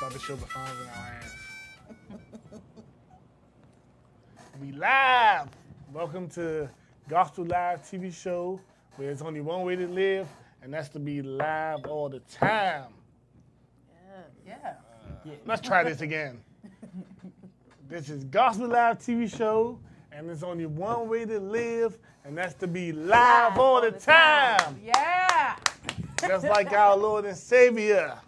Start the show by phones in our hands. We live. Welcome to Gospel Live TV show, where there's only one way to live, and that's to be live all the time. Yeah. Let's try this again. This is Gospel Live TV show, and there's only one way to live, and that's to be live all the time. Yeah. Just like our Lord and Savior.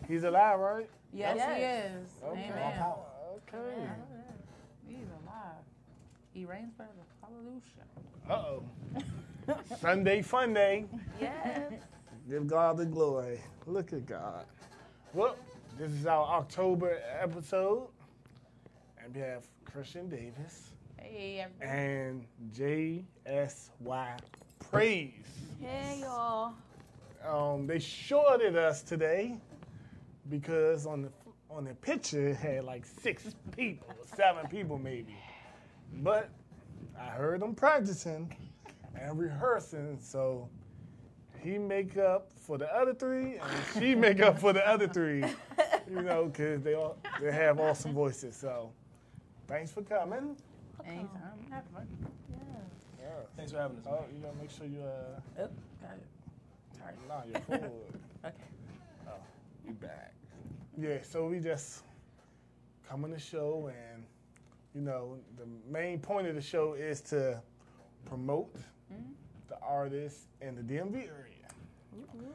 He's alive, right? Yes, he is. Okay. Amen. Okay. He's alive. He reigns forever. Hallelujah. Uh-oh. Sunday fun day. Yes. Give God the glory. Look at God. Well, this is our October episode. And we have Christian Davis Hey, everybody. and JSY Praise. Hey, y'all. They shorted us today because on the picture it had like 6 people, 7 people maybe. But I heard them practicing and rehearsing, so he make up for the other 3 and she make up for the other 3. You know, because they have awesome voices. So thanks for coming. Anytime. Have fun. Yeah. Thanks for having us. Oh, you gotta make sure you Oh, got it. Sorry. nah, you're forward. Okay. Oh, you back. Yeah, so we just come on the show, and, you know, the main point of the show is to promote the artists in the DMV area.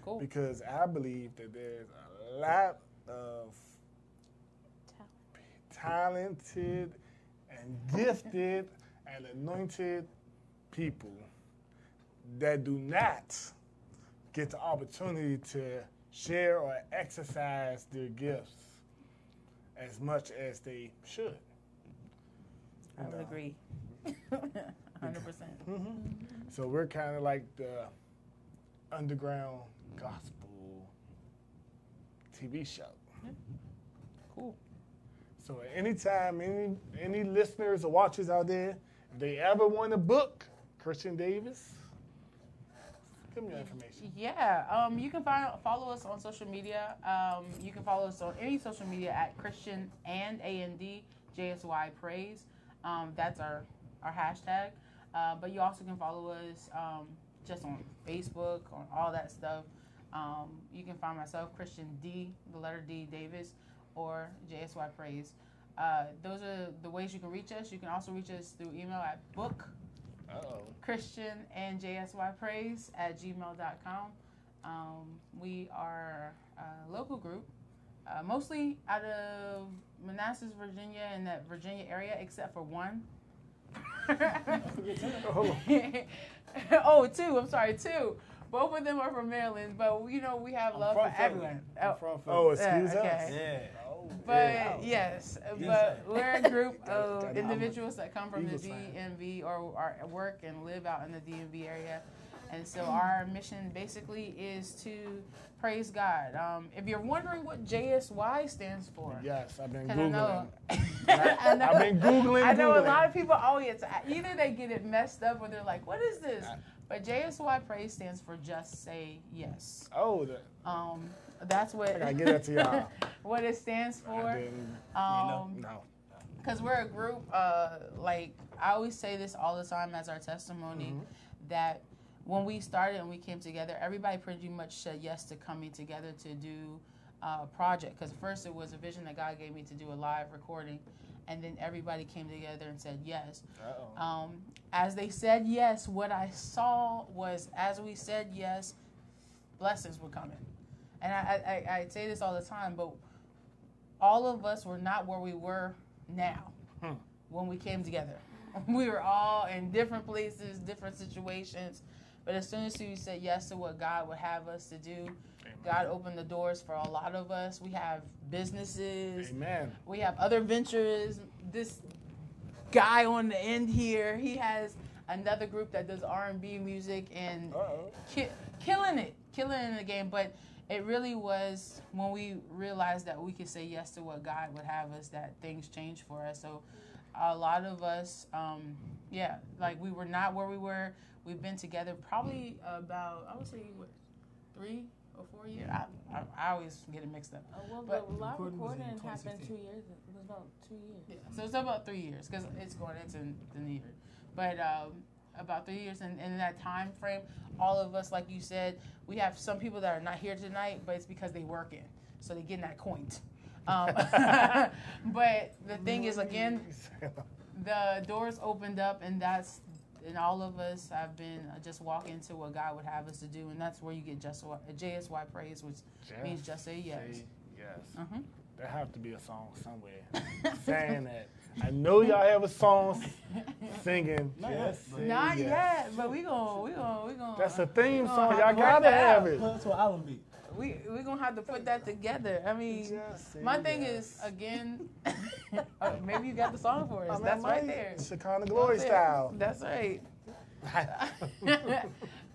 Cool. Because I believe that there's a lot of talented and gifted and anointed people that do not get the opportunity to share or exercise their gifts as much as they should. I would agree. 100%. So we're kind of like the underground gospel TV show. Cool. So at any time, any listeners or watchers out there, if they ever want to book Christian Davis, give me your information. Yeah, you can follow us on social media. You can follow us on any social media at Christian and A&D JSY Praise. That's our hashtag. But you also can follow us just on Facebook, on all that stuff. You can find myself, Christian D, the letter D, Davis, or JSY Praise. Those are the ways you can reach us. You can also reach us through email at book. Christian and JSY Praise at gmail.com. We are a local group, mostly out of Manassas, Virginia, and that Virginia area, except for one. Oh, 2. I'm sorry, 2. Both of them are from Maryland, but we have love for everyone. Excuse okay. us. Yeah. But yes, but we're a group of individuals that come from the Eagles fan. DMV or work and live out in the DMV area. And so our mission basically is to praise God. If you're wondering what JSY stands for. Yes, I've been 'cause Googling. I know, I've been Googling. I know a lot of people, either they get it messed up or they're like, what is this? But JSY praise stands for just say yes. Oh, That's what I gotta get that to y'all. what it stands I for. didn't. Um, No. Because we're a group, like I always say this all the time as our testimony, that when we started and we came together, everybody pretty much said yes to coming together to do a project. Because first it was a vision that God gave me to do a live recording, and then everybody came together and said yes. As they said yes, what I saw was as we said yes, blessings were coming. And I say this all the time, but all of us were not where we were now when we came together. We were all in different places, different situations. But as soon as we said yes to what God would have us to do, God opened the doors for a lot of us. We have businesses. Amen. We have other ventures. This guy on the end here, he has another group that does R&B music and killing it in the game. But it really was when we realized that we could say yes to what God would have us that things changed for us. So a lot of us, like we were not where we were. We've been together probably about, I would say, 3 or 4 years. I always get it mixed up. Well, But the live recording was in recording happened 2016. 2 years. It was about 2 years. Yeah, so it's about 3 years because it's going into the new year. But about 3 years, and in that time frame, all of us, like you said, we have some people that are not here tonight, but it's because they working, so they getting that coin. But the thing is, again, the doors opened up, and all of us have been just walking into what God would have us to do, and that's where you get JSY praise, which means just say yes. Yes. Uh-huh. There have to be a song somewhere saying that. I know y'all have a song singing. Not yet, but we gonna. That's a theme gonna song. have Y'all to work gotta that have out. it. That's what album beat. We gonna have to put that together. I mean, my thing is, again, maybe you got the song for us. That's right there. Shekinah Glory style. That's right.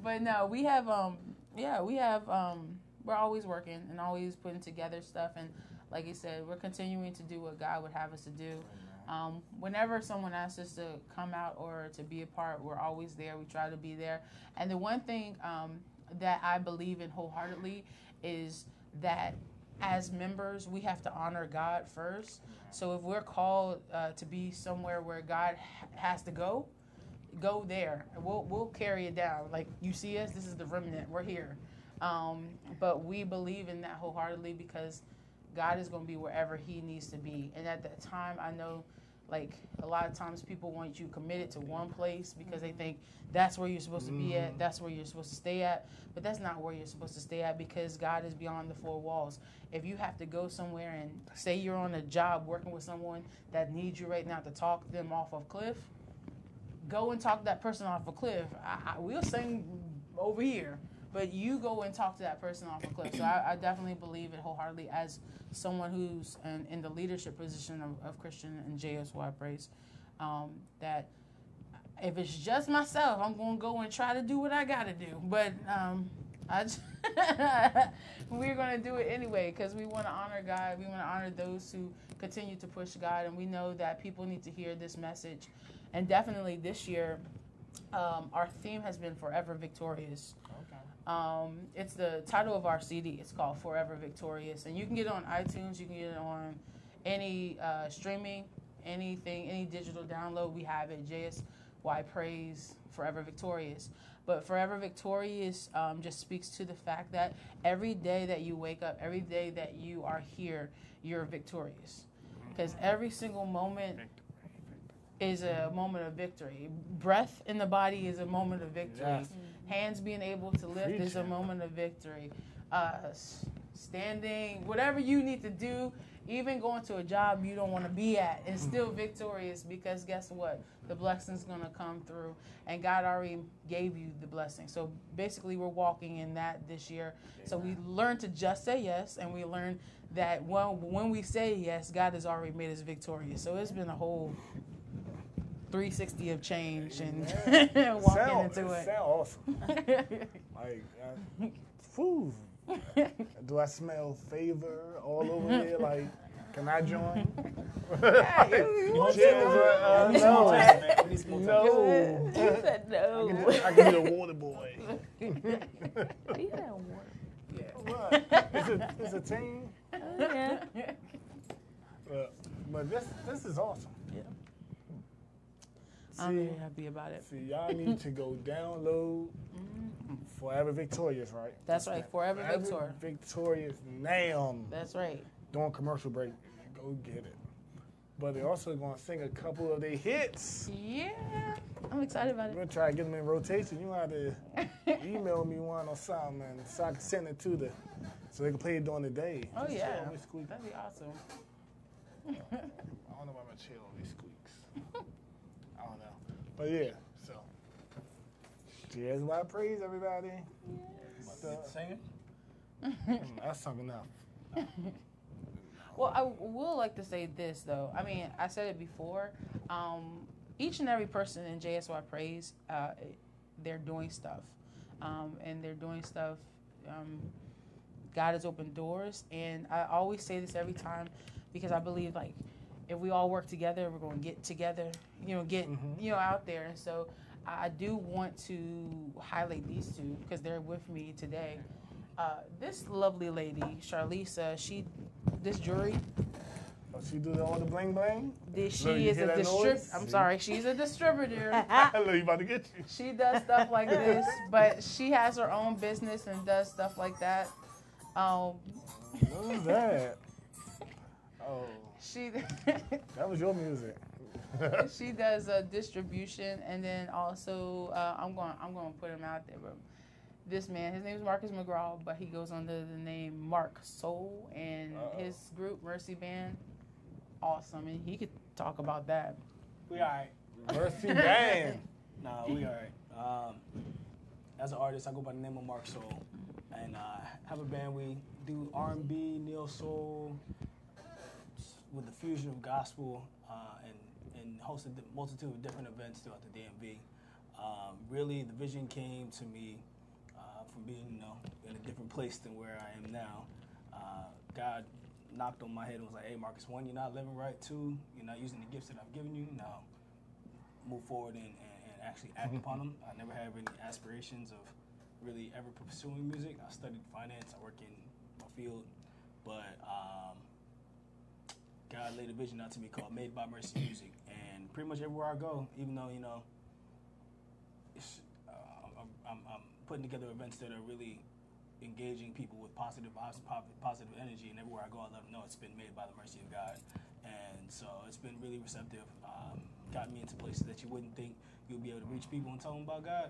But no, we have we're always working and always putting together stuff, and like you said, we're continuing to do what God would have us to do. Whenever someone asks us to come out or to be a part, we're always there. We try to be there. And the one thing that I believe in wholeheartedly is that as members, we have to honor God first. So if we're called to be somewhere where God has to go there. We'll carry it down. Like, you see us, this is the remnant. We're here. But we believe in that wholeheartedly because God is going to be wherever he needs to be. And at that time, I know, like, a lot of times people want you committed to one place because they think that's where you're supposed to be at, that's where you're supposed to stay at. But that's not where you're supposed to stay at because God is beyond the four walls. If you have to go somewhere and say you're on a job working with someone that needs you right now to talk them off a cliff, go and talk that person off a cliff. We'll sing over here, but you go and talk to that person off a cliff. So I definitely believe it wholeheartedly as someone who's in the leadership position of Christian and JSY Praise, that if it's just myself, I'm going to go and try to do what I got to do. But we're going to do it anyway because we want to honor God. We want to honor those who continue to push God, and we know that people need to hear this message. And definitely this year, our theme has been Forever Victorious. Okay. It's the title of our CD. It's called Forever Victorious. And you can get it on iTunes. You can get it on any streaming, anything, any digital download. We have it, JSY Praise Forever Victorious. But Forever Victorious just speaks to the fact that every day that you wake up, every day that you are here, you're victorious. Because every single moment is a moment of victory. Breath in the body is a moment of victory. Yes. Hands being able to lift is a moment of victory. Standing, whatever you need to do, even going to a job you don't want to be at, is still victorious because guess what? The blessing's going to come through, and God already gave you the blessing. So basically, we're walking in that this year. Yeah. So we learned to just say yes, and we learned that when we say yes, God has already made us victorious. So it's been a whole 360 of change and walking into it. Sounds awesome. Like, food. Do I smell favor all over here? Like, can I join? Yeah, you want to? No. You said no. I can be a water boy. You said water. Yeah. What? It's a team. Yeah. But this is awesome. Yeah. I'm very happy about it. See, y'all need to go download Forever Victorious, right? That's right, Forever Victorious. Victorious now. That's right. During commercial break, go get it. But they're also going to sing a couple of their hits. Yeah, I'm excited about it. We're going to try to get them in rotation. You have to email me one or something, so I can send it to so they can play it during the day. Oh, just yeah. That'd be awesome. I don't know why my chill on these squeaks. I don't know. But yeah, so JSY Praise, everybody. Yes. Singing? That's something else. Well, I will like to say this, though. I mean, I said it before. Each and every person in JSY Praise, they're doing stuff. And they're doing stuff. God has opened doors. And I always say this every time because I believe, like, if we all work together, we're going to get together, out there. And so I do want to highlight these two because they're with me today. This lovely lady, Charlisa, this jewelry, Oh, she do all the bling bling? she Look, you is hear a that distributor. noise? I'm sorry, she's a distributor. Look, you about to get you. She does stuff like this, but she has her own business and does stuff like that. What's that? Oh, She that was your music. she does distribution, and then also I'm going to put him out there. But this man, his name is Marcus McGraw, but he goes under the name Mark Soul, and his group Mercy Band, awesome, and he could talk about that. We all right. Mercy Band. Nah, we all right. As an artist, I go by the name of Mark Soul, and have a band. We do R&B, neo soul, with the fusion of gospel, and hosted a multitude of different events throughout the DMV. Really, the vision came to me from being, in a different place than where I am now. God knocked on my head and was like, "Hey, Marcus, one, you're not living right. Two, you're not using the gifts that I've given you. Now, move forward and actually act upon them." I never had any aspirations of really ever pursuing music. I studied finance. I work in my field, but God laid a vision out to me called Made by Mercy Music, and pretty much everywhere I go, even though I'm putting together events that are really engaging people with positive vibes, positive energy, and everywhere I go, I let them know it's been made by the mercy of God, and so it's been really receptive. Got me into places that you wouldn't think you'll be able to reach people and tell them about God.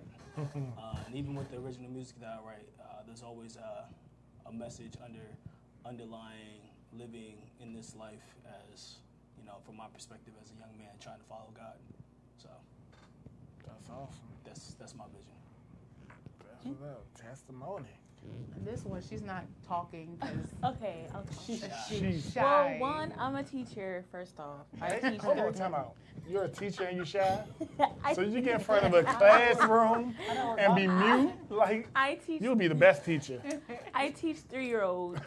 And even with the original music that I write, there's always a message underlying living in this life as, from my perspective as a young man trying to follow God. So That's awesome. that's my vision. That's what's up. Testimony. This one, she's not talking because Okay. she's Well, shy. one, I'm a teacher, first off. I Hey, teach hold on, third time out. You're a teacher and you shy? I, So you get in front of a classroom and be mute? Like, I teach you'll be the best teacher. I teach 3-year-olds.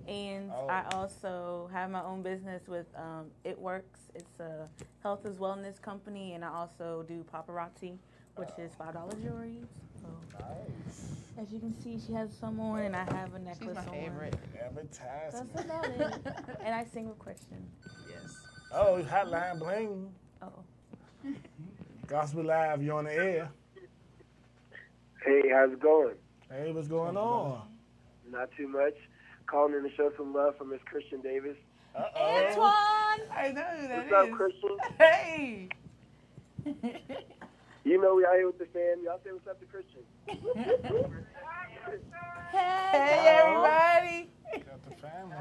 And Oh. I also have my own business with It Works. It's a health as wellness company, and I also do paparazzi, which is $5 jewelry. So, Nice. as you can see, she has some on, and I have a necklace She's my on. favorite. Advertisement. That's about it. And I sing with Christian. Yes. Oh, Hotline Bling. Oh. Gospel Live, you're on the air. Hey, how's it going? Hey, what's going on? Not too much. Calling in to show some love for Miss Christian Davis. Uh-oh. Antoine! I know who that What's is. up, Christian? Hey. You know we out here with the fam. Y'all say what's up to Christian. Hey, everybody. Got the family.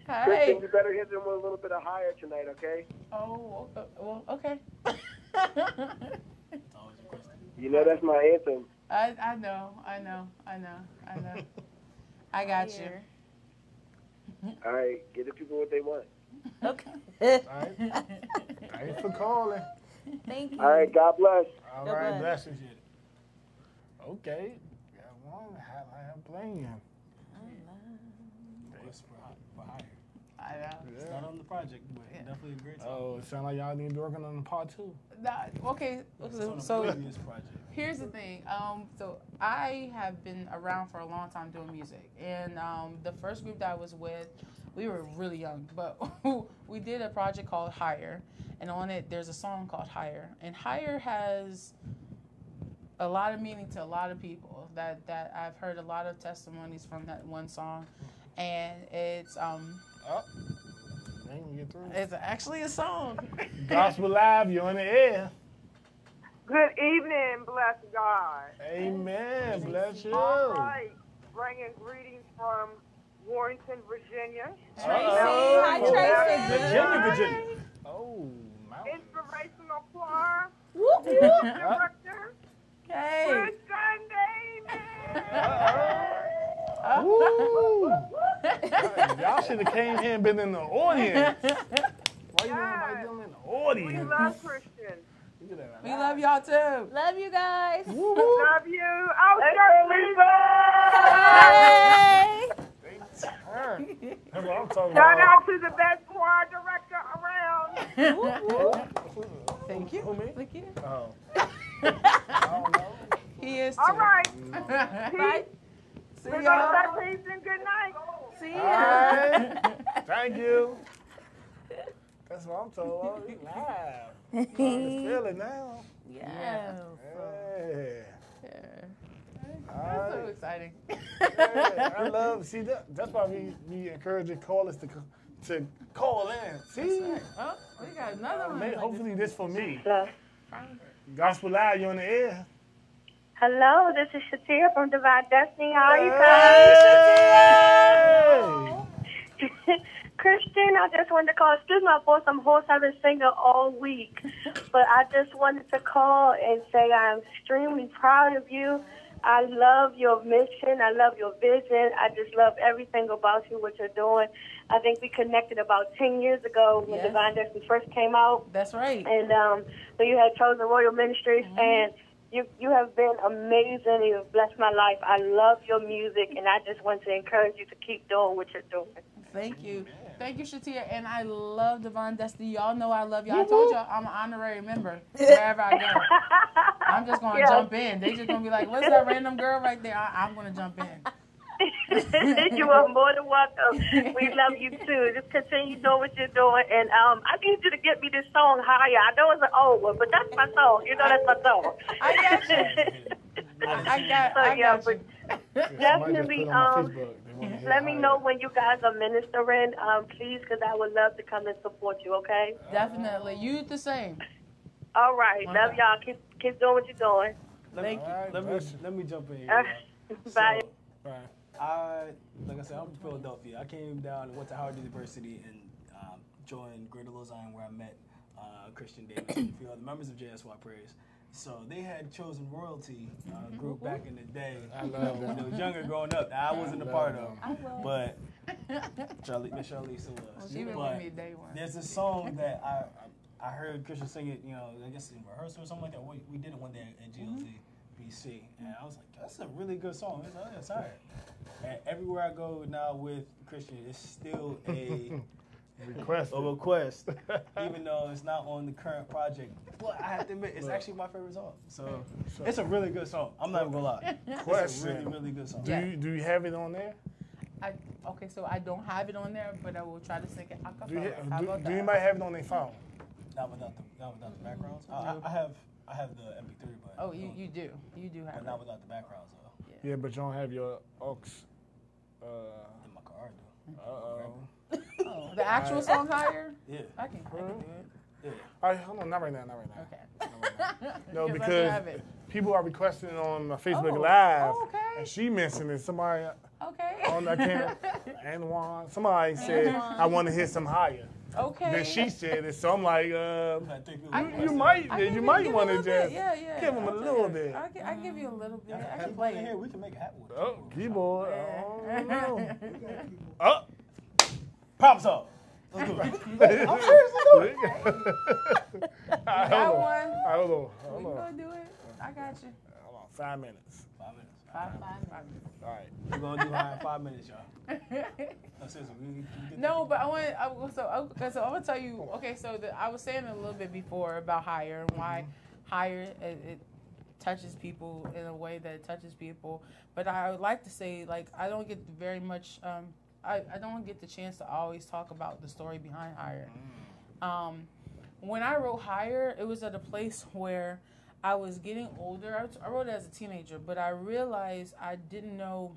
Hi. Christian, you better hit them with a little bit of higher tonight, okay? Oh, well, okay. It's always a question. You know that's my anthem. I know. I got you. Here. All right, give the people what they want. Okay. All right. Thanks for calling. Thank you. All right, God bless. All God right, bless. bless you. Okay. Got one. Hotline Bling. For hire. I know. It's not on the project, but definitely a great song. Oh, it sounds like y'all need to be working on the part 2. Okay, It's on so the previous project. here's the thing. So I have been around for a long time doing music, and the first group that I was with, we were really young, but we did a project called Higher, and on it there's a song called Higher, and Higher has a lot of meaning to a lot of people. That I've heard a lot of testimonies from that one song, and it's Oh. They can get through. it's actually a song. Gospel Live, you're on the air. Good evening, bless God. Amen. Bless you. All right, bringing greetings from Warrenton, Virginia. Uh-oh. Hi, Tracy. Virginia. Oh, mountain. Inspirational choir Whoop, whoop. director. Hey. Good Sunday, Uh-oh. Woo. Y'all should have came here and been in the audience. Why you Yes. them in the We audience? love Christian. Look at that. We love y'all too. Love you guys. Woo, woo. Love you. Oh, Shirley. Hey. They turn. That's what I'm talking Shout about. out to the best choir director around. Thank you. Who, me? Look here. Oh. I don't know. He is too. All right. Bye. See Good y'all. night, peace, and good night. See All ya. right. Thank you. That's what I'm told. Oh, we live. You can feel it now. Yeah. Hey. All That's so right. exciting. Yeah, I love. See, that's why we encourage callers to call in. See, Oh, we got another one. hopefully this for me. Hello. Gospel Live, you on the air? Hello, this is Shatia from Divine Destiny. How are you guys? Christian, I just wanted to call. Excuse my voice, I'm hoarse. I've been singing all week. But I just wanted to call and say I'm extremely proud of you. I love your mission. I love your vision. I just love everything about you, what you're doing. I think we connected about 10 years ago when Yes. Divine Destiny first came out. That's right. And so you had chosen Royal Ministries, and you have been amazing. You've blessed my life. I love your music, and I just want to encourage you to keep doing what you're doing. Thank you. Thank you, Shatia. And I love Divine Destiny. Y'all know I love y'all. I told y'all I'm an honorary member wherever I go. I'm just going to jump in. They just going to be like, what's that random girl right there? I'm going to jump in. You are more than welcome. We love you too. Just continue doing what you're doing. And I need you to get me this song higher. I know it's an old one, but that's my song. You know that's my song. I got you. I got you. Definitely. Let me know when you guys are ministering, please, because I would love to come and support you. Okay. Definitely. You the same. All right. Love y'all. Keep doing what you're doing. Thank you. Let me jump in here. Bye. So, like I said, I'm from Philadelphia. I came down and went to Howard University and joined Greater Los Zion, where I met Christian Davis and a few other members of JSY Praise. So they had chosen royalty group back in the day. I love when them. I was younger growing up. I wasn't a part of, but Miss Charlize was. She been with me day one. There's a song that I heard Christian sing it. I guess in rehearsal or something like that. We did it one day at GLZ. BC, and I was like, that's a really good song. It's like, it's all right. And everywhere I go now with Christian, it's still a request, even though it's not on the current project. But I have to admit, it's actually my favorite song. So it's a really good song. I'm not even gonna lie. It's a really, really good song. Do you have it on there? Okay, so I don't have it on there, but I will try to sing it a cappella. How about Do that? anybody have it on their phone? Not without the backgrounds. I have the MP3, but Oh, you do have but it. not without the backgrounds though. Yeah, but you don't have your aux. In my car, Uh-oh. Oh, the actual song higher? Yeah. I can do it. Yeah. All right, hold on, not right now. Okay. No, I because have it. people are requesting it on my Facebook Oh, Live, okay. and she mentioned it. Somebody Okay. on I can't, Anwan. Somebody said I want to hear some higher. Okay. Then she said it, so I'm like, you might want to just give them a little bit. I give you a little bit. I Hey, can play here, it. we can make it happen with Oh, keyboard. I don't know. Oh. Problem solved. Let's do it. I'm seriously doing it. I got one. Hold on. We gonna do it. I got you. Hold on. 5 minutes. 5 minutes. Five minutes. All right. We're gonna do high in 5 minutes, y'all. No, seriously, we get No, but I'm gonna tell you. Okay, so I was saying a little bit before about higher and why higher it touches people in a way that it touches people. But I would like to say, like, I don't get very much. I don't get the chance to always talk about the story behind higher. When I wrote higher, it was at a place where I was getting older. I wrote it as a teenager, but I realized I didn't know,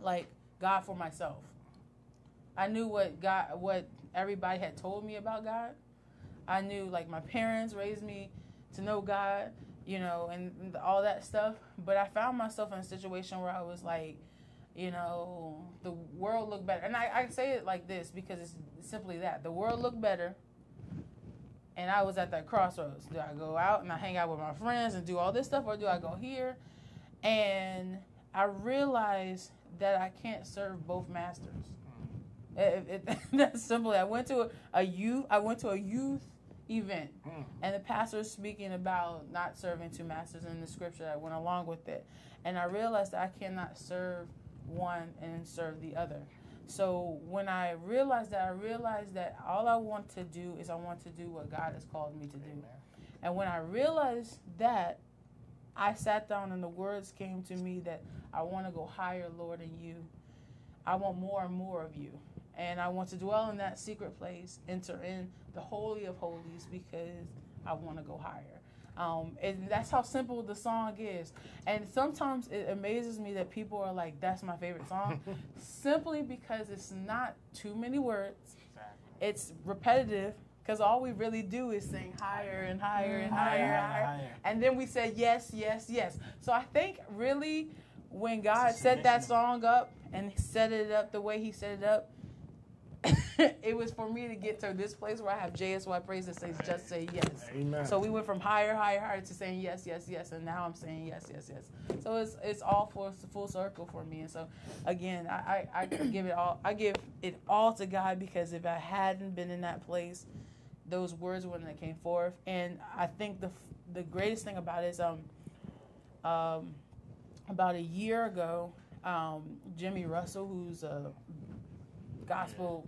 like, God for myself. I knew what everybody had told me about God. I knew, like, my parents raised me to know God, and all that stuff. But I found myself in a situation where I was like, the world looked better. And I say it like this because it's simply that. The world looked better. And I was at that crossroads. Do I go out and I hang out with my friends and do all this stuff, or do I go here? And I realized that I can't serve both masters. That's simple. I went to a youth event, and the pastor was speaking about not serving two masters in the scripture that went along with it. And I realized that I cannot serve one and serve the other. So when I realized that all I want to do is I want to do what God has called me to do. And when I realized that, I sat down and the words came to me that I want to go higher, Lord, in you. I want more and more of you. And I want to dwell in that secret place, enter in the Holy of Holies because I want to go higher. And that's how simple the song is. And sometimes it amazes me that people are like, that's my favorite song. Simply because it's not too many words. It's repetitive. Because all we really do is sing higher and higher and higher. And then we say yes, yes, yes. So I think really when God set that song up and set it up the way he set it up, it was for me to get to this place where I have JSY praise that says just say yes. Amen. So we went from higher, higher, higher to saying yes, yes, yes, and now I'm saying yes, yes, yes. So it's all full circle for me. And so again, I give it all to God, because if I hadn't been in that place, those words wouldn't have came forth. And I think the greatest thing about it is about a year ago, Jimmy Russell, who's a gospel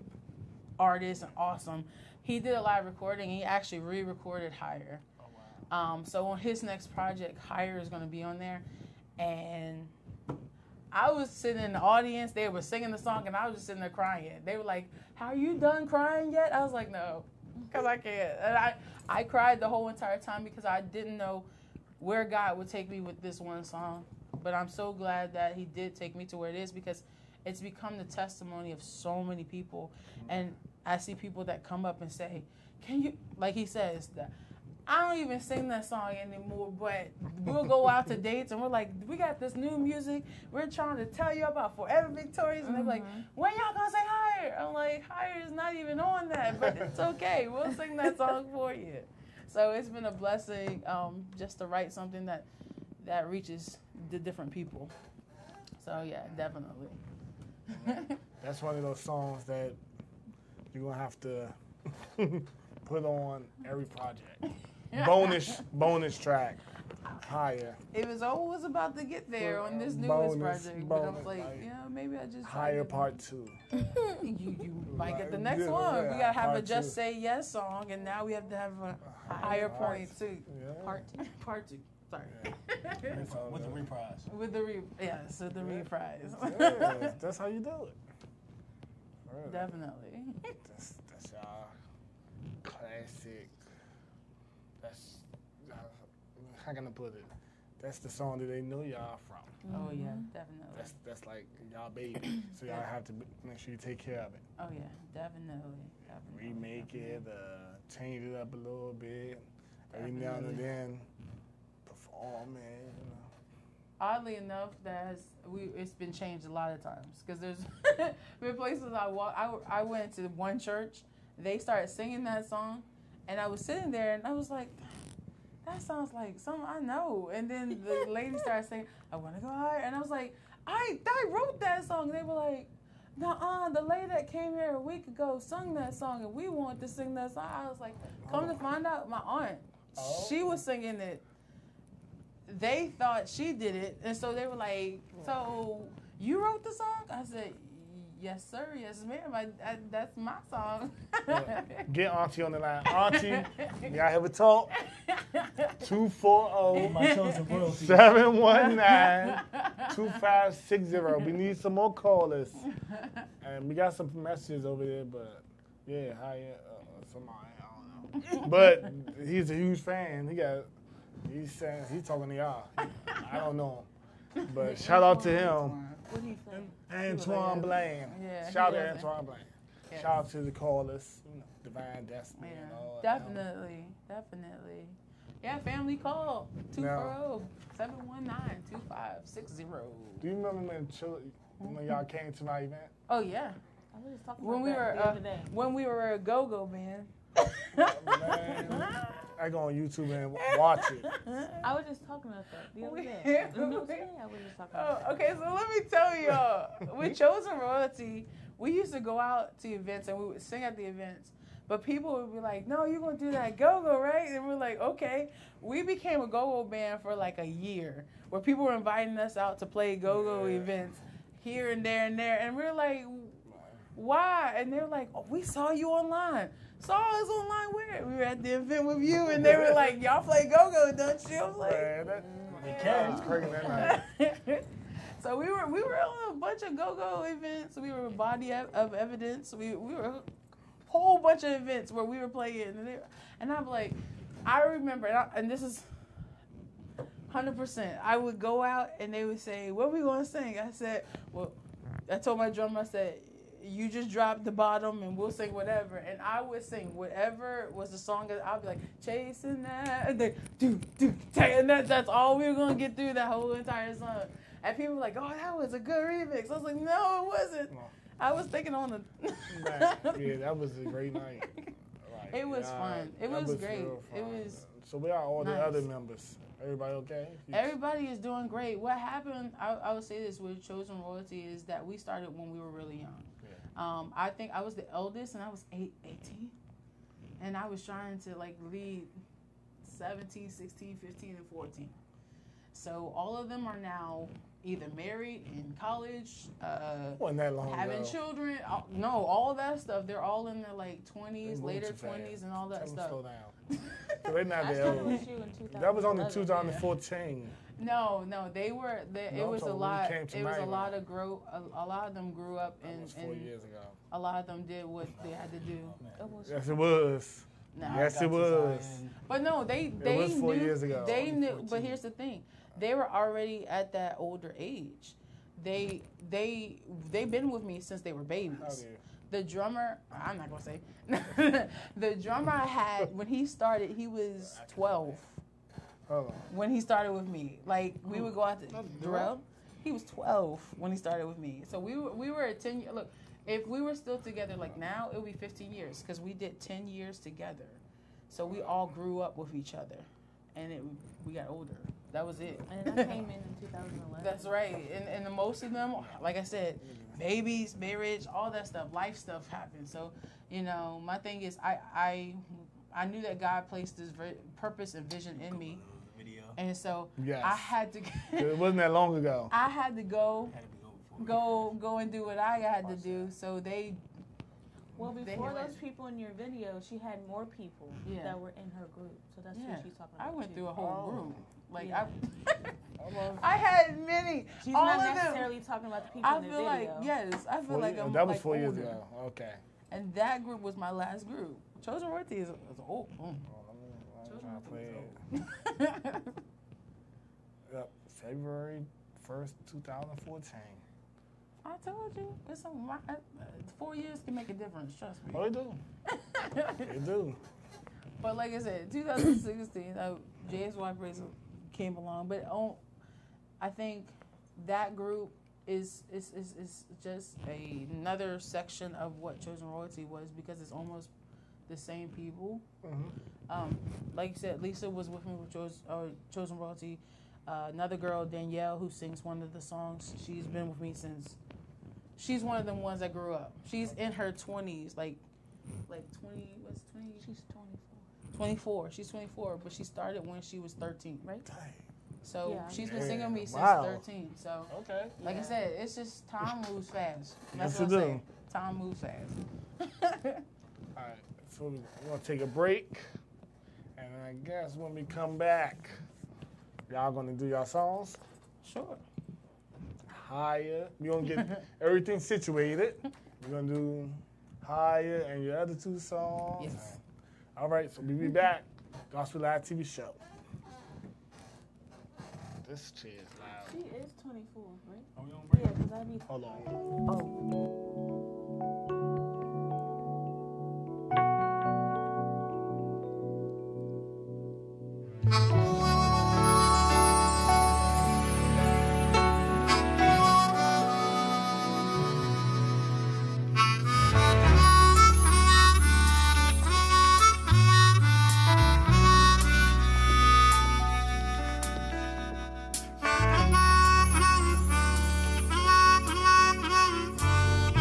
artist and awesome, he did a live recording. He actually re-recorded Higher. Oh, wow. So on his next project, Higher is going to be on there. And I was sitting in the audience. They were singing the song, and I was just sitting there crying. They were like, "Are you done crying yet?" I was like, "No, because I can't." And I cried the whole entire time because I didn't know where God would take me with this one song. But I'm so glad that he did take me to where it is, because it's become the testimony of so many people. And I see people that come up and say, "Can you," like he says, I don't even sing that song anymore, but we'll go out to dates and we're like, "We got this new music. We're trying to tell you about Forever Victorious." And they're like, "When y'all gonna say Higher?" I'm like, Higher is not even on that, but it's okay. We'll sing that song for you. So it's been a blessing just to write something that reaches the different people. So yeah, definitely. That's one of those songs that you're going to have to put on every project. Bonus track. Higher. It was always about to get there on this newest project. But I'm like, maybe I just... Higher part 2. You might get the next one. We got to have a Just Say Yes song, and now we have to have a higher point 2. Yeah. Part 2. Sorry. Yeah. With the reprise. With the reprise. Yeah, that's how you do it. Really. Definitely. That's y'all classic. That's how can I put it? That's the song that they know y'all from. Oh yeah, definitely. That's like y'all baby. So y'all have to make sure you take care of it. Oh yeah, definitely. Remake it, change it up a little bit. Every now and then, perform it. You know. Oddly enough, it's been changed a lot of times, because there's been places I went to one church, they started singing that song, and I was sitting there and I was like, that sounds like something I know. And then the lady started saying, "I want to go higher," and I was like, I wrote that song. And they were like, "Nuh-uh, the lady that came here a week ago sung that song, and we want to sing that song." I was like, come to find out, my aunt, she was singing it. They thought she did it, and so they were like, "So you wrote the song?" I said, "Yes, sir. Yes, ma'am. That's my song." Get Auntie on the line. Auntie, y'all have a talk? 240-719-2560. We need some more callers. And we got some messages over there, but yeah, somebody, I don't know. But he's a huge fan. He's saying he's talking to y'all. I don't know him. But shout out to him. What do you think? Antoine Blaine. Yeah, Shout out to Antoine Blaine. Yes. Shout out to the callers, Divine Destiny and all that. Definitely. Yeah, family call. 240-719-2560. Do you remember when y'all came to my event? Oh yeah. I was just talking When about we that were the other day. when we were a go-go band. Man, I go on YouTube and watch it. I was just talking about that the other day. Today I was just talking about that. Okay, so let me tell y'all, with Chosen Royalty, we used to go out to events and we would sing at the events. But people would be like, "No, you're going to do that go-go, right?" And we're like, "Okay." We became a go-go band for like a year, where people were inviting us out to play go-go events here and there and there. And we're like, "Why?" And they're like, "Oh, we saw you online." "Saw us online where?" "We were at the event with you." And they were like, "Y'all play go-go, don't you?" I was like, I was cracking that night. So we were on a bunch of go-go events. We were Body of Evidence. We were a whole bunch of events where we were playing. And I'm like, I remember, and this is 100%. I would go out and they would say, what are we going to sing? I said, well, I told my drummer, I said, you just drop the bottom and we'll sing whatever. And I would sing whatever was the song. I'd be like, chasing that. And they, and that's all we were going to get through that whole entire song. And people were like, oh, that was a good remix. I was like, no, it wasn't. I was thinking on the... Yeah, that was a great night. Like, it was fun. It was great. It was So we are all nice. the other members. Everybody okay? Everybody is doing great. What happened, I would say this with Chosen Royalty, is that we started when we were really young. Yeah. I think I was the eldest and I was 18. And I was trying to like lead 17, 16, 15, and 14. So all of them are now either married, in college, wasn't that long having ago. children. No, all of that stuff. They're all in their like 20s, later 20s, and all that Tell stuff. them slow down. So they're not I that started old. with you in 2011. That was only 2014. No, they were. It was a lot. It was a tonight, lot of grow. A lot of them grew up, That was 4 years ago. a lot of them did what they had to do. Yes, it was. No. Yes, it was. But no, they was 4 knew, years ago. They knew. But here's the thing: they were already at that older age. They've been with me since they were babies. How do you? The drummer, I'm not gonna say. The drummer I had when he started, he was 12. Hold on. When he started with me, like we would go out to Darrell. He was 12 when he started with me. So we were at 10 years. Look, if we were still together like now, it would be 15 years because we did 10 years together. So we all grew up with each other, and we got older. That was it. And I came in 2011. That's right. And the most of them, like I said, babies, marriage, all that stuff, life stuff happened. So, my thing is I knew that God placed this purpose and vision in me. And so Yes. I had to It wasn't that long ago. I had to go and do what I had to do. So Well, they before went- those people in your video, she had more people Yeah. that were in her group. So that's yeah, what she's talking about. I went too. through a whole group. Like Yeah. I had many. She's all not of them. necessarily talking about the people I in the feel video. like yes. I feel like I'm that was like 4 years older. ago. Okay. And that group was my last group. Chosen Royalty is old. I'm trying to play it. Yep. February 1st, 2014. I told you, it's 4 years can make a difference. Trust me. Oh, they do. They do. But like I said, 2016, JSY Praise came along. But I think that group is just another section of what Chosen Royalty was because it's almost the same people. Mm-hmm. Like you said, Lisa was with me with Chosen Royalty. Another girl, Danielle, who sings one of the songs, she's been with me since. She's one of them ones that grew up. She's in her 20s, like 20. What's 20? She's 24. 24. She's 24, but she started when she was 13, right? Dang. So Yeah. she's been singing with me since Wow. 13. So, Okay. like I Yeah. said, it's just time moves fast. That's Yes, what it I'm do. saying. Time moves fast. All right. So we're going to take a break. And I guess when we come back, y'all going to do y'all songs? Sure. Higher. We're going to get everything situated. We're going to do Higher and your other two songs. Yes. All right, so we'll be back. Gospel Live TV show. This chair is loud. She is 24, right? Are we on break? Yeah, because I be. Hold on. Oh. Thank you.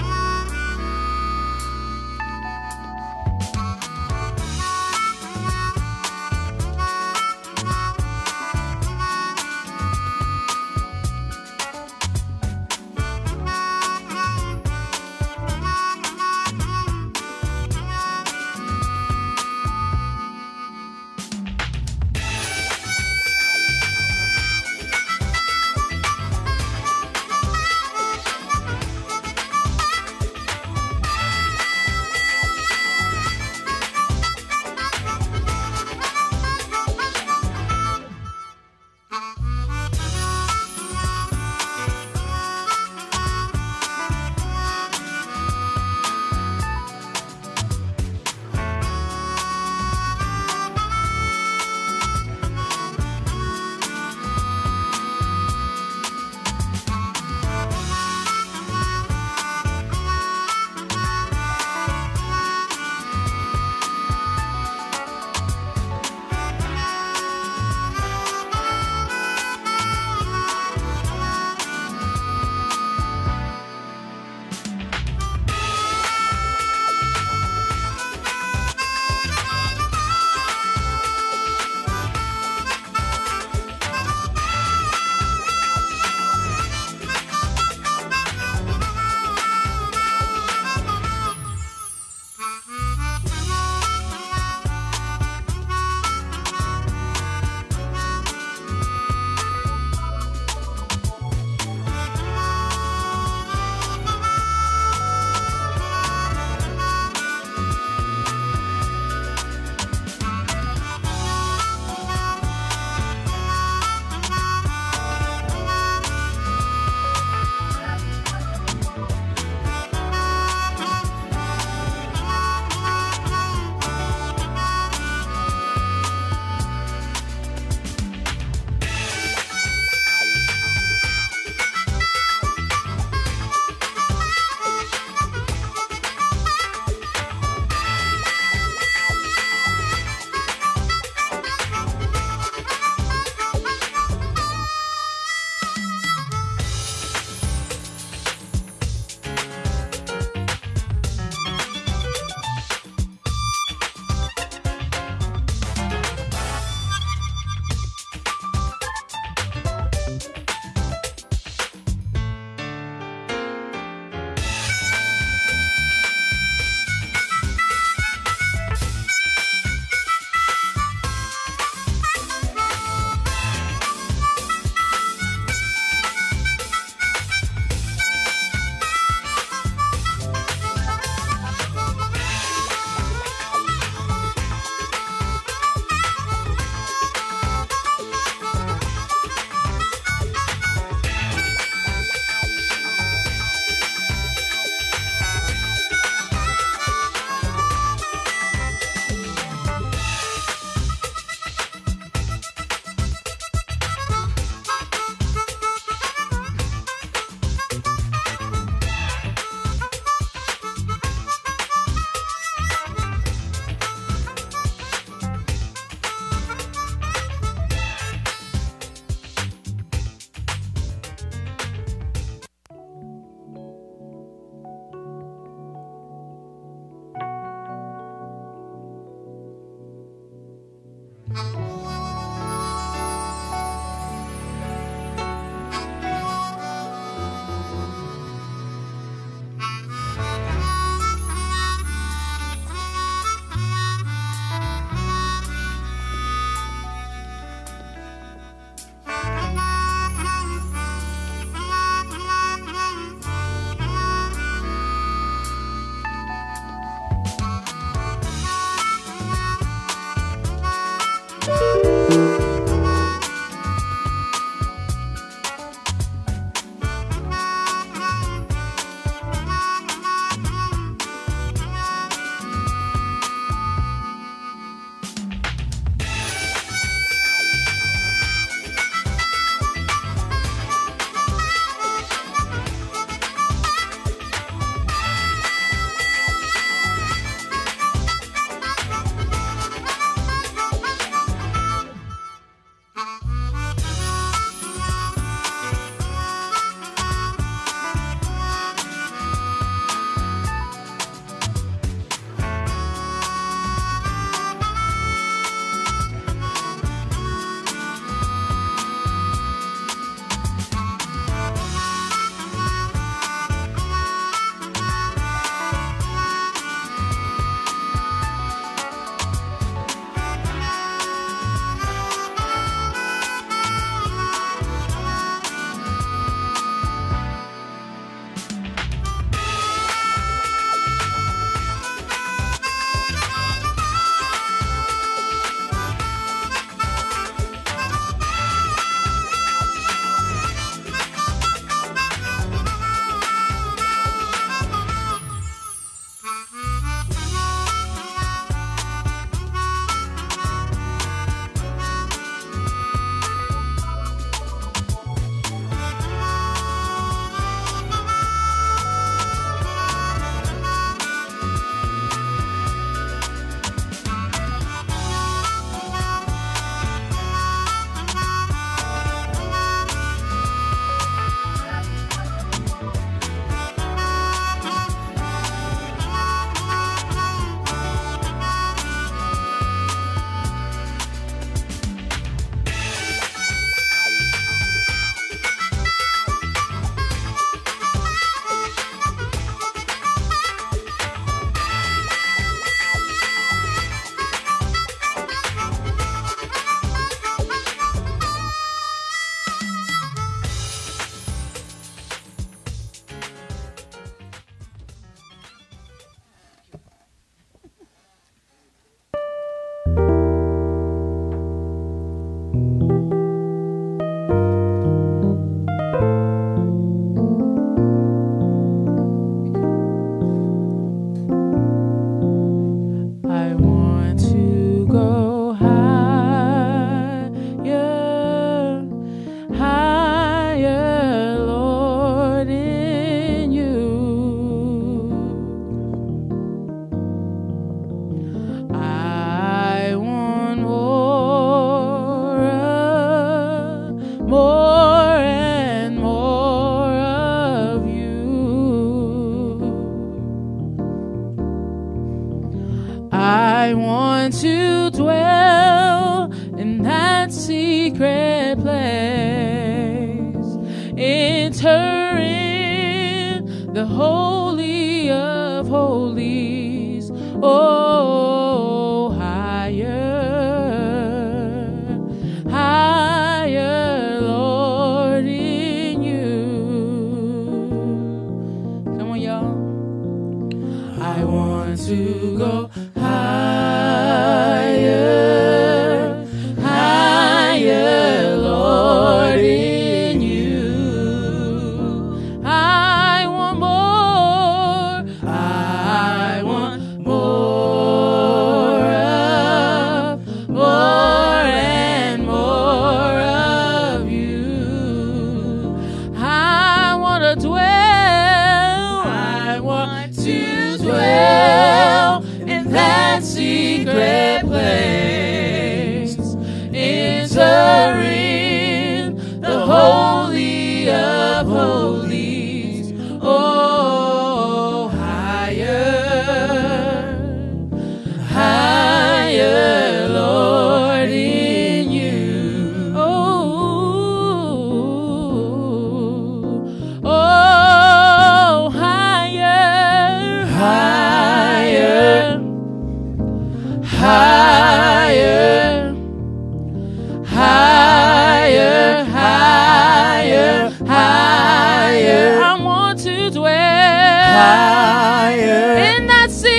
dwell in that secret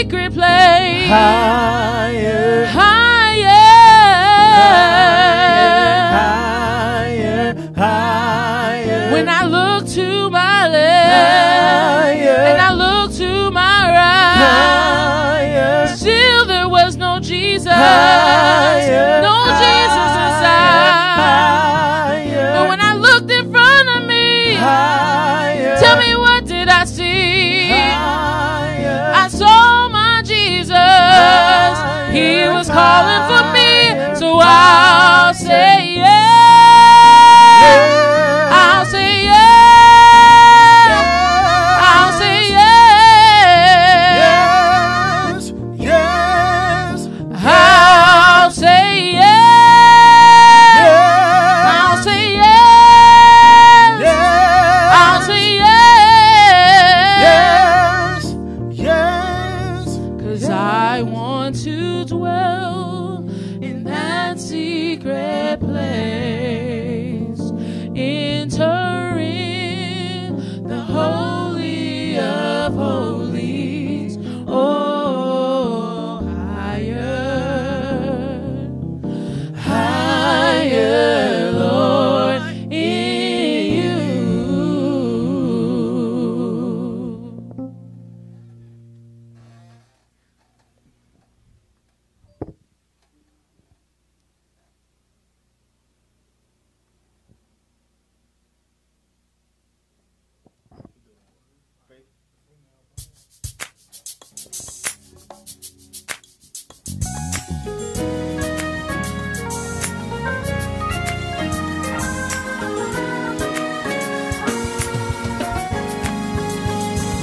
secret place. Higher, Higher. higher. When I look to my left and I look to my right, still there was no Jesus. No Jesus inside. But when I looked in front of me, tell me, what did I see? I saw my Jesus. He was calling for me. So I'll say yes. I'll say yes. I'll say yes. Yes, I'll say yes. I'll say yes. I'll say yes. yes. 'Cause I want to dwell in that secret place, entering the Holy of Holies. Oh, higher, higher, Lord, in you.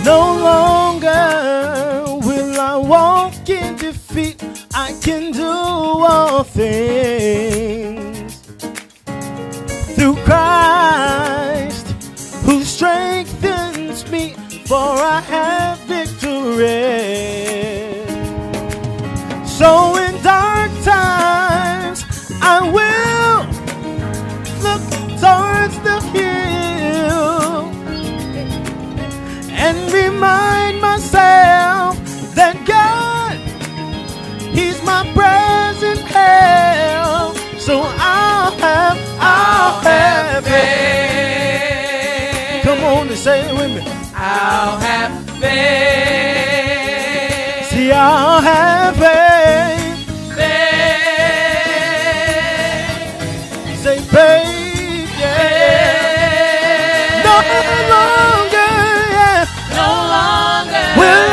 No longer will I walk in defeat. I can do all things through Christ who strengthens me, for I have victory. So in dark times I will look towards the hill and remind myself that God, He's my present help. So I'll have faith. Come on and say it with me. I'll have faith. See, I'll have faith. Faith. Say faith, yeah. No longer, yeah. No longer Will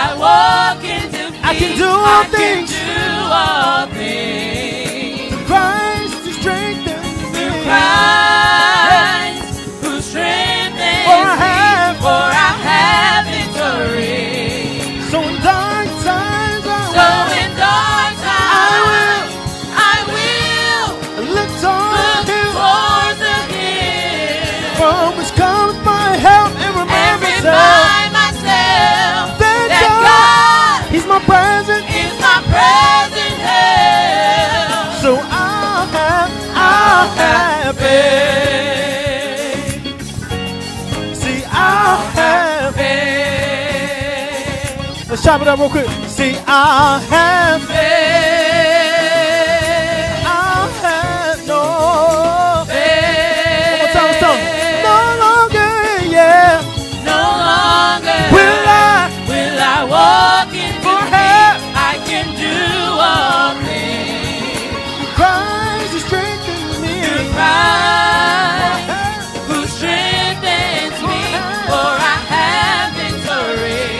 I walk into peace. I can do all things. I can do all things. Christ is strengthening me. Christ who strengthens For I me. have- For I have victory. So in dark times So I in dark times I will will look towards look Him, towards the hill from which comes my help, and and remind myself remind myself that that God, God He's my present. is my present help. So I'll have faith. See, I'll have faith. Let's chop it up real quick. See, I'll have Faith. I'll have no Faith. One more time, let's tell 'em. No longer, yeah. No longer Will I walk into For peace. help. I can do all things Christ is strengthening me. through Christ who strengthens me. For I have victory.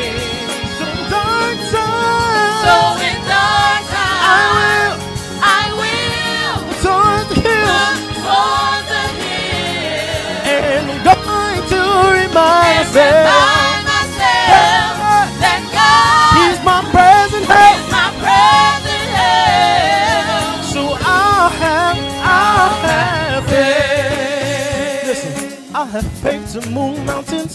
So dark times, So in dark times I will will towards the hill, look towards the hill and I'm going to remind and myself remind myself that God He's my present help. is my present help. So I'll have faith. Listen, I'll have faith to move mountains.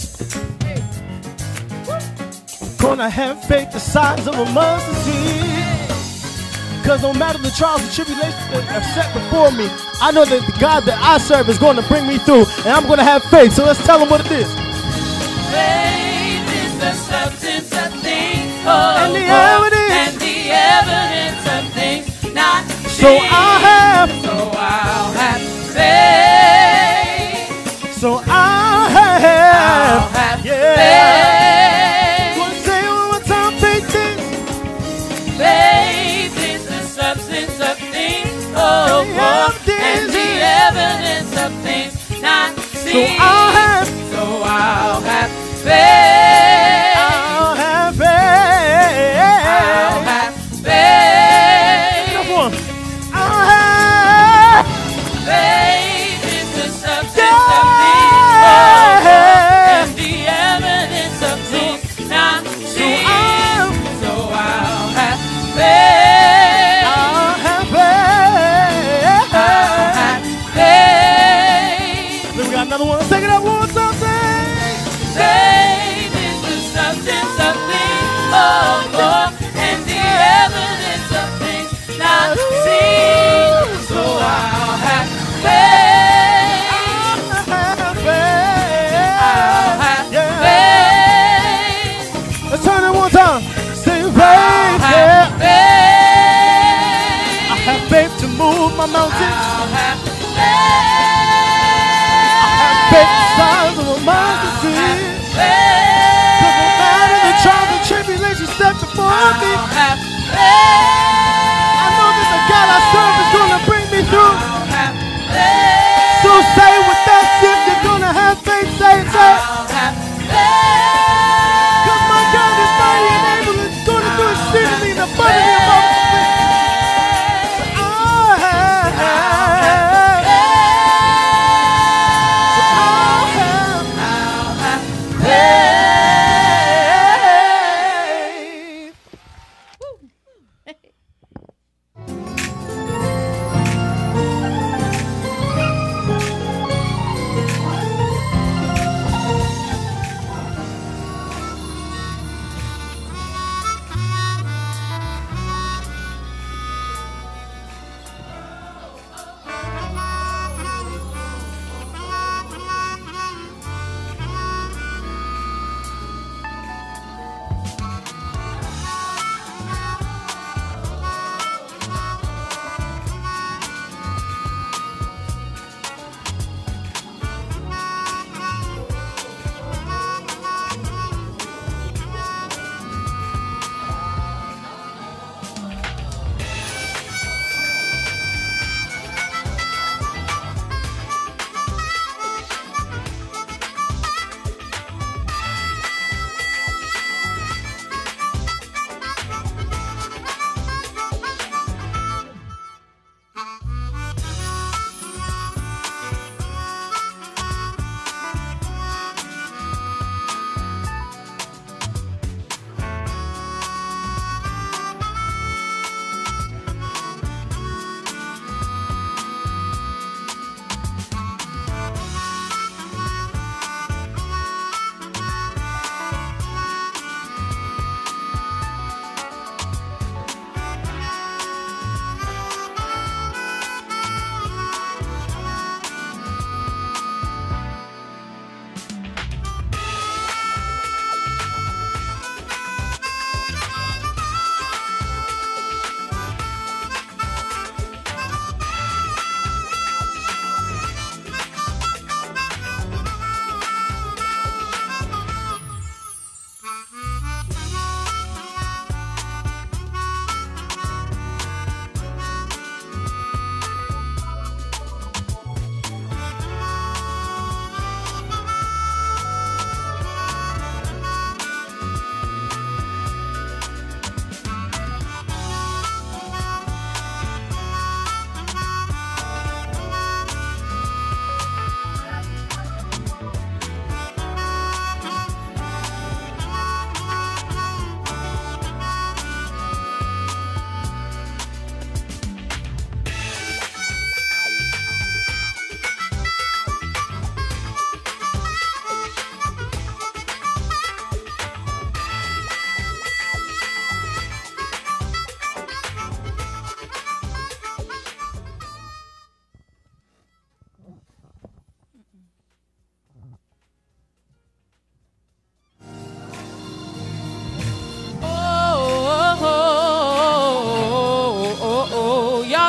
Gonna have faith the size of a mustard seed. Cause no matter the trials and tribulations that are set before me, I know that the God that I serve is going to bring me through, and I'm gonna have faith. So let's tell them what it is. Faith is the substance of things hoped So I'll have faith. So I'll have faith. Wanna say it one more time, faith is. Faith is the substance of things hoped for, and the evidence of things not seen. So I'll have faith. I'll have faith. I'll have faith. Come on. I'll have Faith is the substance of things hoped for, and the evidence of things not seen. So I'll have faith. I'll have faith. I'll have faith. Then we got another one. Take it up one time. Faith is the substance of things hoped for, and the evidence of things not seen. So I'll have faith. I'll have faith. I'll have Yeah. faith. Let's turn it one time. Say I'll faith. have Yeah. faith. I have faith to move my mountains. I'll have I have faith the size of a mustard seed. faith. Cause no matter the trials and tribulations step before me, I'll have faith. I know that the God I serve is gonna bring me through. I'll have faith. So say with that if you're gonna have faith, say it, say it. I'll have faith. Cause my God is mighty and able and gonna do exceedingly and abundantly above all things. I'll have faith.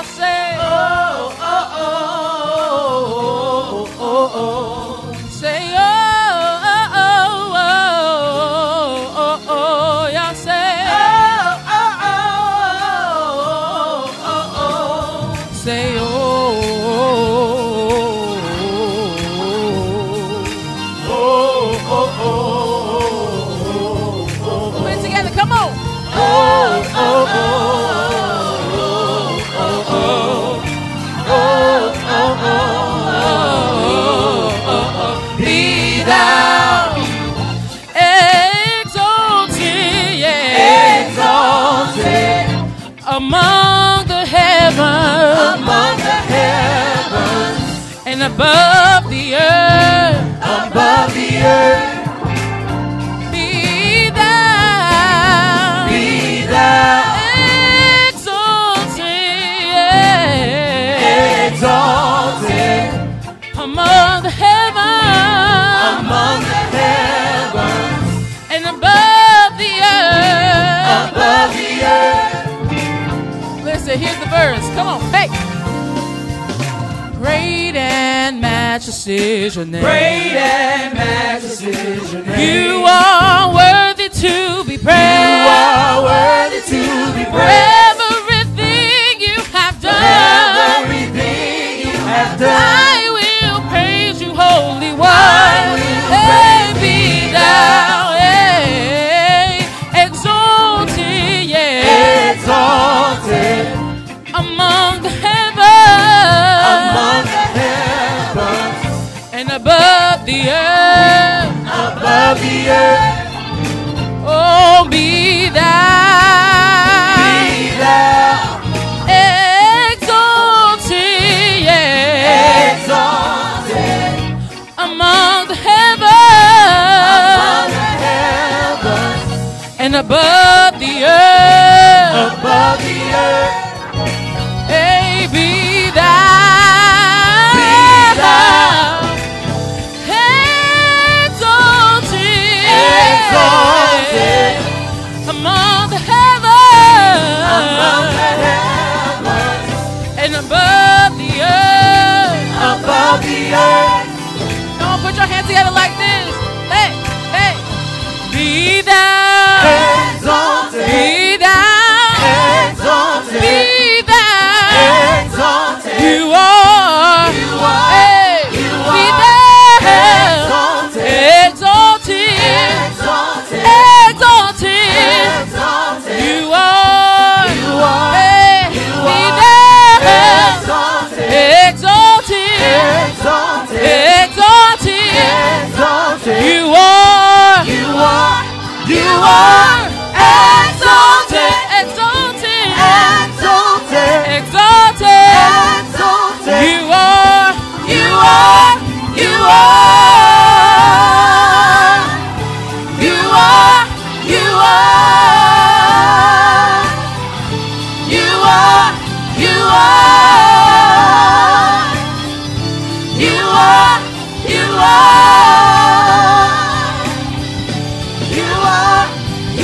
say, oh, oh, oh, oh, oh, oh. Say, oh, oh, oh, oh, oh, oh. Y'all say, oh, oh, oh, oh, oh. Say, oh, oh, oh, oh, oh. Put it together, come on. Oh, oh, oh, oh, oh, oh, oh, oh. Be thou exalted, yeah, exalted among the heavens, and above the earth, be thou exalted, yeah, exalted among the heavens, and above the earth. Listen, here's the verse. Come on, hey. Great and majesty is your name. Great and majesty is your name. You are worthy to be praised. You are worthy to be For praised. everything you have done. Everything you have done. I will praise you, Holy One. I will praise Be thou exalted, yeah, exalted among the among heavens, the heavens, and above the earth. above the earth. Oh, be thou exalted, yeah, Exalted among the among the heavens, heavens, and above the earth. above the earth. Hey, be thou exalted, Exalted among the among the heavens, heavens, and above the earth. above the earth. Come on, put your hands together like this. Hey, hey. Be thou, Exalted, be thou, exalted, be thou. exalted. You are, hey, you be are thou exalted, exalted, exalted, exalted. exalted. You are, hey, you be are thou exalted, exalted, exalted, exalted. exalted. You are, you are exalted, exalted, exalted, exalted. exalted. You are, you are, you are, you are, you are, you are, you are, you are, you are, you are, you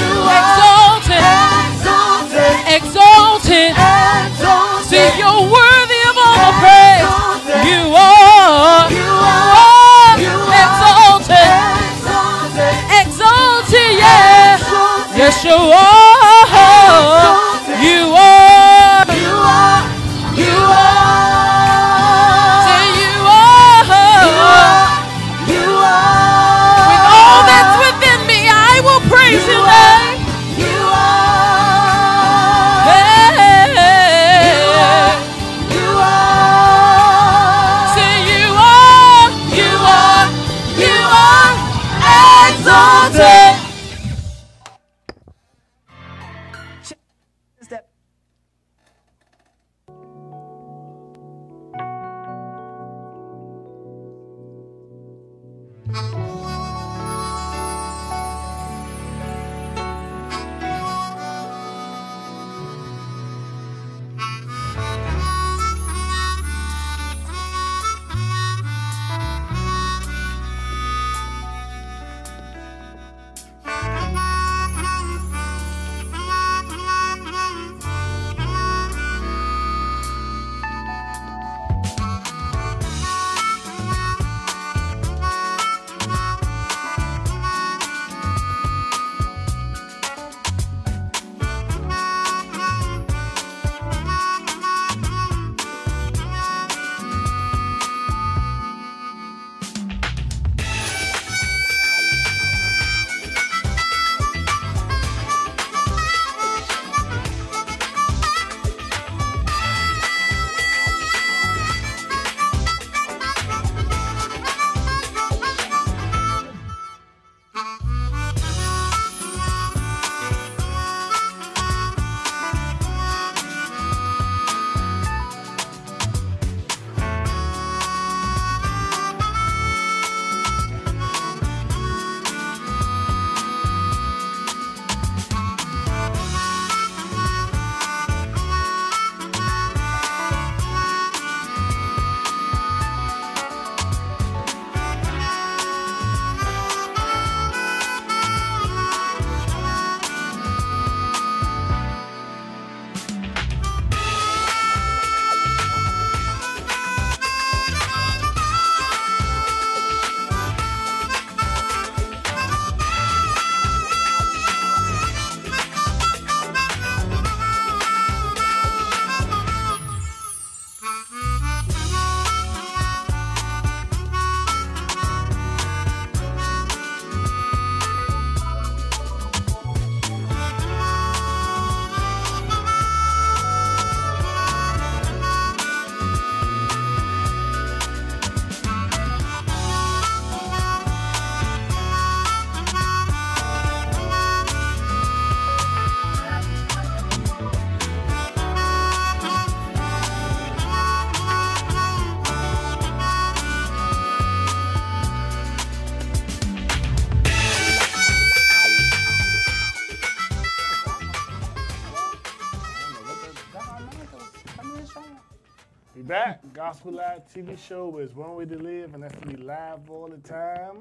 We back. Gospel Live TV show is One Way to Live, and that's to be live all the time.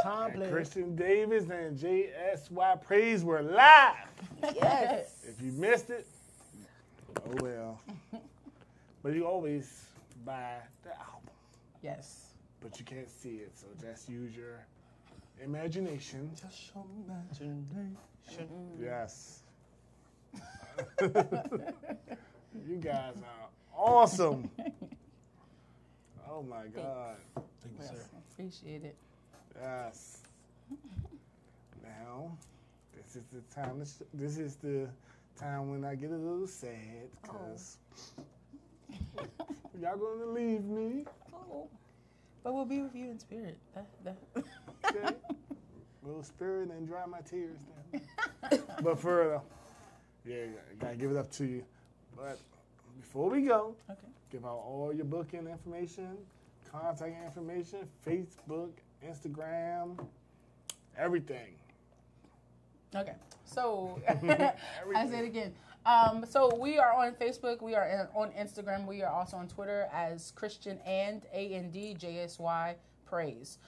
Time And player. Christian Davis and JSY Praise were live. Yes. If you missed it, oh well. But you always buy the album, Yes. but you can't see it, so just use your imagination. Just your imagination. Yes. You guys are awesome. Oh my God. Thank you, sir. Appreciate it. Yes. Now, this is the time. This is the time when I get a little sad because y'all gonna leave me. Oh. But we'll be with you in spirit. Okay. Little spirit and dry my tears then. But for yeah, gotta give it up to you. But before we go, Okay. give out all your booking information, contact information, Facebook, Instagram, everything. Okay. So I say it again. So we are on Facebook. We are on Instagram. We are also on Twitter as Christian and JSY Praise.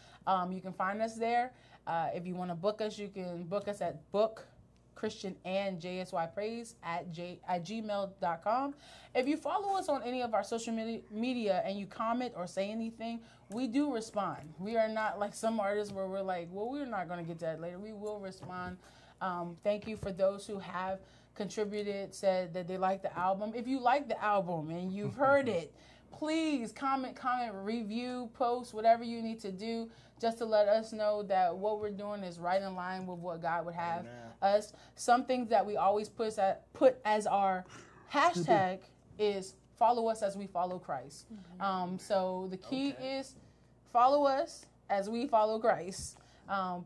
You can find us there. If you want to book us, you can book us at Christian and JSY Praise at gmail.com. If you follow us on any of our social media and you comment or say anything, we do respond. We are not like some artists where we're like, well, we're not going to get to that later. We will respond. Thank you for those who have contributed, said that they like the album. If you like the album and you've heard it, please comment, review, post, whatever you need to do just to let us know that what we're doing is right in line with what God would have us. Some things that we always put as our hashtag is follow us as we follow Christ. So the key is follow us as we follow Christ.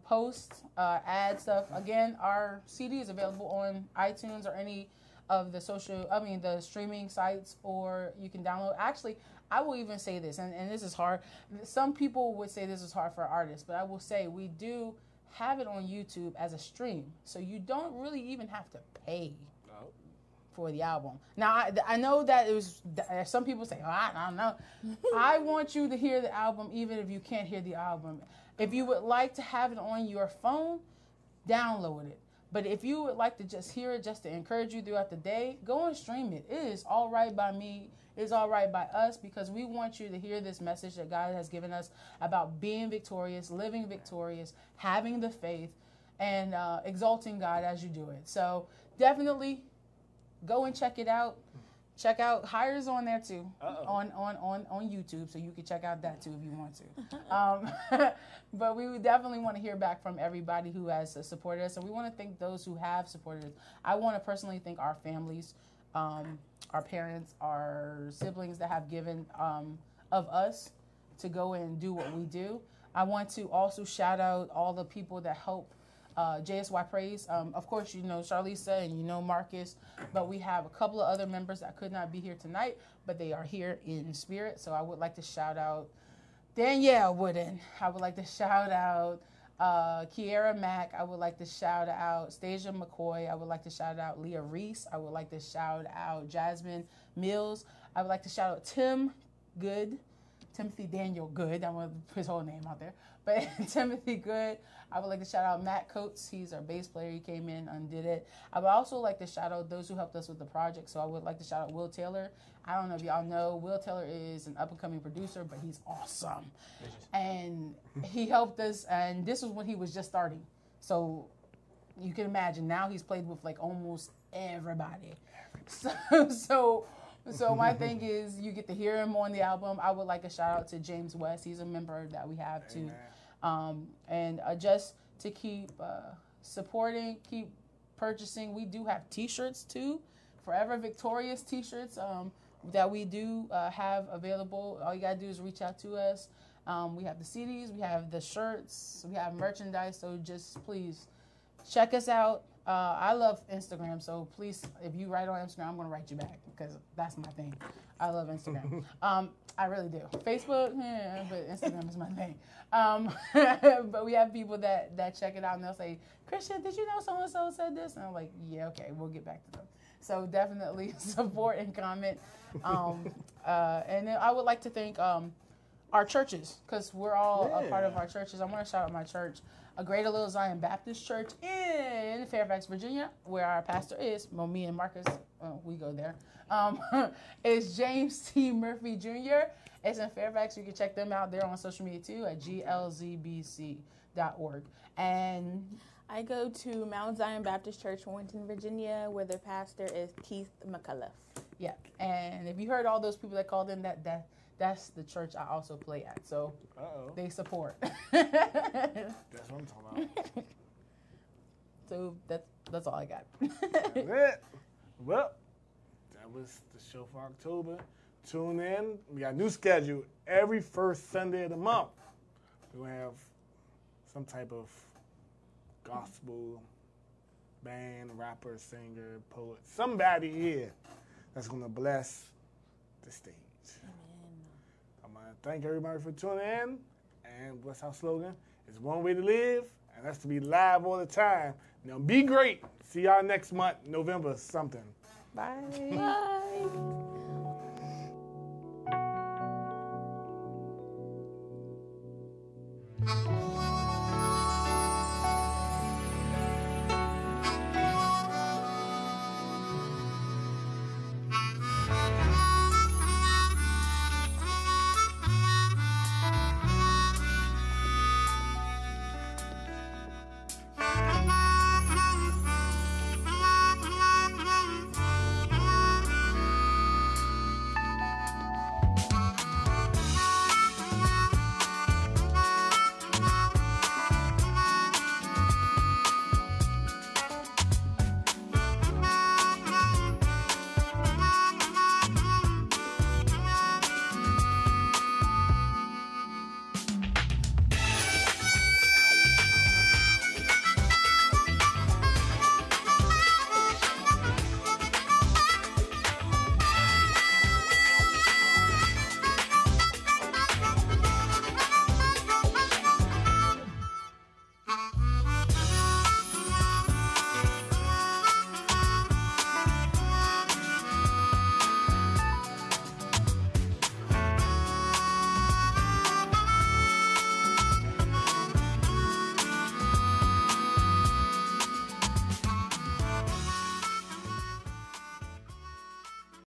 Post, add stuff. Again, our CD is available on iTunes or any of the the streaming sites, or you can download. Actually, I will even say this, and this is hard. Some people would say this is hard for artists, but I will say we do have it on YouTube as a stream, so you don't really even have to pay for the album. Now, I know that it was, some people say, oh, I don't know. I want you to hear the album even if you can't hear the album. If you would like to have it on your phone, download it. But if you would like to just hear it, just to encourage you throughout the day, go and stream it. It is all right by me. It is all right by us, because we want you to hear this message that God has given us about being victorious, living victorious, having the faith, and exalting God as you do it. So definitely go and check it out. Check out Hire's on there too, on YouTube, so you can check out that too if you want to. But we would definitely want to hear back from everybody who has supported us, and we want to thank those who have supported us. I want to personally thank our families, our parents, our siblings that have given of us to go and do what we do. I want to also shout out all the people that help JSY Praise. Of course, you know Charlisa and you know Marcus, but we have a couple of other members that could not be here tonight, but they are here in spirit. So I would like to shout out Danielle Wooden. I would like to shout out Kiera Mack. I would like to shout out Stasia McCoy. I would like to shout out Leah Reese. I would like to shout out Jasmine Mills. I would like to shout out Timothy Daniel Good. I'm going to put his whole name out there. But Timothy Good. I would like to shout out Matt Coates. He's our bass player. He came in and did it. I would also like to shout out those who helped us with the project. So I would like to shout out Will Taylor. I don't know if y'all know, Will Taylor is an up-and-coming producer, but he's awesome. And he helped us, and this was when he was just starting. So you can imagine, now he's played with like almost everybody. So my thing is, you get to hear him on the album. I would like a shout out to James West. He's a member that we have too. And just to keep supporting, keep purchasing. We do have t-shirts too, Forever Victorious t-shirts that we do have available. All you gotta do is reach out to us. We have the CDs, we have the shirts, we have merchandise. So just please check us out. I love Instagram, so please, if you write on Instagram, I'm going to write you back, because that's my thing. I love Instagram. I really do. Facebook, but Instagram is my thing. But we have people that check it out, and they'll say, Christian, did you know so-and-so said this? And I'm like, yeah, okay, we'll get back to them. So definitely support and comment. And then I would like to thank our churches, because we're all a part of our churches. I want to shout out my church, a Greater Little Zion Baptist Church in Fairfax, Virginia, where our pastor is. Well, me and Marcus, we go there. It's James T. Murphy Jr. It's in Fairfax. You can check them out. They're on social media too at glzbc.org. And I go to Mount Zion Baptist Church, Winton, Virginia, where the pastor is Keith McCullough. yeah, and if you heard all those people that called in, that's the church I also play at. So they support. That's what I'm talking about. So that's all I got. That's it. Well, that was the show for October. Tune in. We got a new schedule every first Sunday of the month. We're going to have some type of gospel band, rapper, singer, poet, somebody here that's going to bless the stage. I'm going to thank everybody for tuning in. And what's our slogan? It's one way to live, and that's to be live all the time. Now, be great. See y'all next month, November something. Bye. Bye.